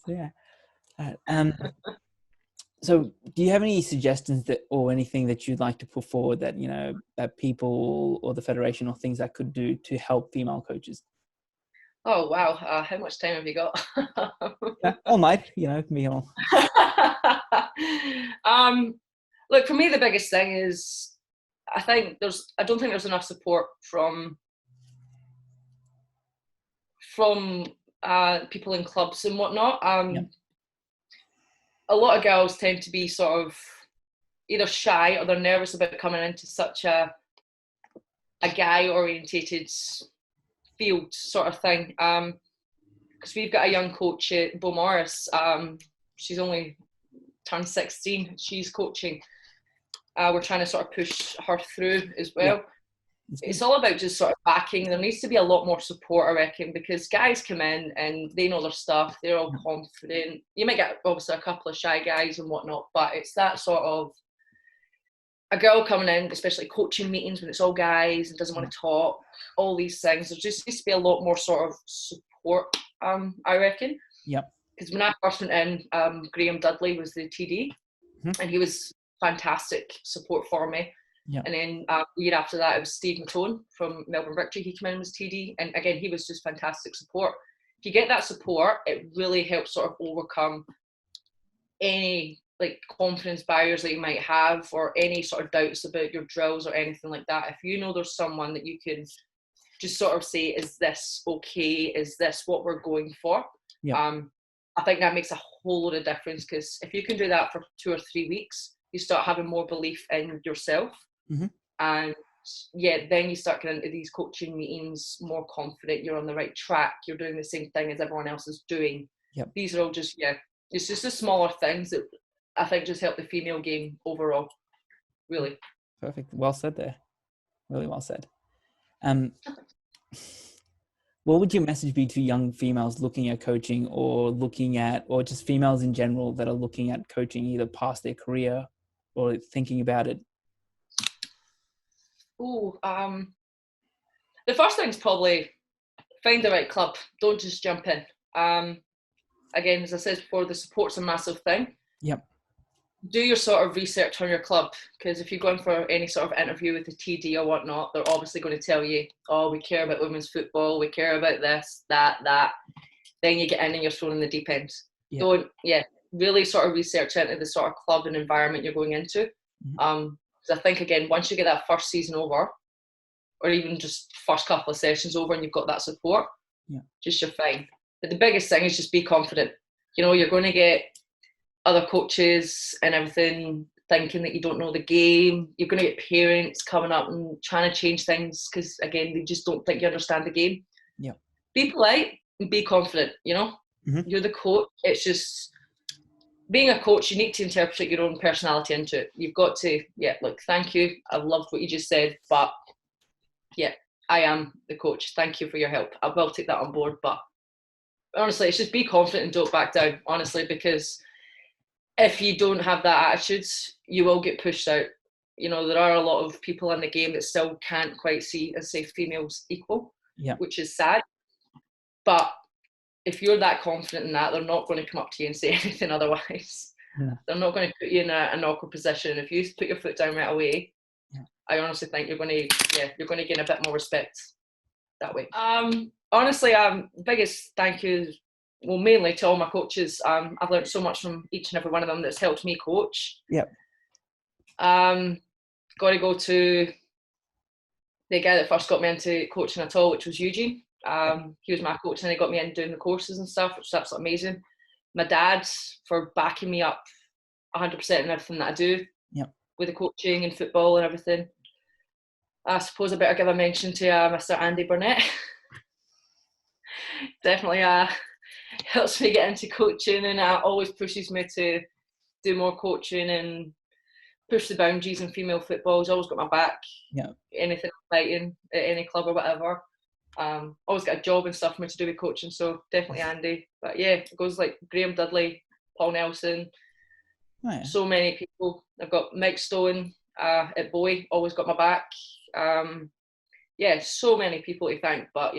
Yeah. Uh, um, so do you have any suggestions that, or anything that you'd like to put forward that, that people or the federation or things that could do to help female coaches? Oh wow, how much time have you got? Yeah, all night, me all. um, Look, for me, the biggest thing is I don't think there's enough support from people in clubs and whatnot. Yeah. A lot of girls tend to be sort of either shy or they're nervous about coming into such a guy orientated field sort of thing. Because we've got a young coach at Beaumaris. She's only turned 16. She's coaching. We're trying to sort of push her through as well. Yeah. It's all about just sort of backing. There needs to be a lot more support, I reckon, because guys come in and they know their stuff. They're all confident. You might get obviously a couple of shy guys and whatnot, but it's that sort of a girl coming in, especially coaching meetings when it's all guys and doesn't want to talk, all these things. There just needs to be a lot more sort of support, I reckon. Yep. Because when I first went in, Graham Dudley was the TD, and he was fantastic support for me. Yep. And then the year after that, it was Steve Matone from Melbourne Victory. He came in as TD, and again, he was just fantastic support. If you get that support, it really helps sort of overcome any like confidence barriers that you might have or any sort of doubts about your drills or anything like that. If you know there's someone that you can just sort of say, is this okay? Is this what we're going for? Yeah. I think that makes a whole lot of difference, because if you can do that for 2 or 3 weeks, you start having more belief in yourself. Mm-hmm. And yeah, then you start getting into these coaching meetings more confident, you're on the right track, you're doing the same thing as everyone else is doing. Yep. These are all just, it's just the smaller things that I think just help the female game overall, really. Perfect. Well said there. Really well said. What would your message be to young females looking at coaching or just females in general that are looking at coaching either past their career or thinking about it? The first thing is probably find the right club. Don't just jump in. Again, as I said before, the support's a massive thing. Yep. Do your sort of research on your club, because if you go in for any sort of interview with the TD or whatnot, they're obviously going to tell you, oh, we care about women's football, we care about this, that. Then you get in and you're thrown in the deep end. Yep. Really sort of research into the sort of club and environment you're going into. Mm-hmm. Because I think, again, once you get that first season over, or even just first couple of sessions over and you've got that support, just you're fine. But the biggest thing is just be confident. You're going to get other coaches and everything thinking that you don't know the game. You're going to get parents coming up and trying to change things because, again, they just don't think you understand the game. Yeah. Be polite and be confident, Mm-hmm. You're the coach. It's just, being a coach, you need to interpret your own personality into it. You've got to, look, thank you. I've loved what you just said, but I am the coach. Thank you for your help. I will take that on board. But honestly, it's just be confident and don't back down, honestly, because if you don't have that attitude, you will get pushed out. There are a lot of people in the game that still can't quite see and say females equal, which is sad. But if you're that confident in that, they're not going to come up to you and say anything otherwise. Yeah. They're not going to put you in an awkward position. If you put your foot down right away, I honestly think you're going to gain a bit more respect that way. Honestly, biggest thank you, well, mainly to all my coaches. I've learned so much from each and every one of them that's helped me coach. Yep. Got to go to the guy that first got me into coaching at all, which was Eugene. He was my coach and he got me in doing the courses and stuff, which was absolutely amazing. My dad for backing me up 100% in everything that I do with the coaching and football and everything. I suppose I better give a mention to Mr. Andy Burnett. Definitely helps me get into coaching and always pushes me to do more coaching and push the boundaries in female football. He's always got my back. Yeah. Anything I'm fighting at any club or whatever. Always got a job and stuff for me to do with coaching, so definitely Andy. But it goes like Graham Dudley, Paul Nelson, so many people. I've got Mike Stone at Bowie, always got my back. So many people to thank, but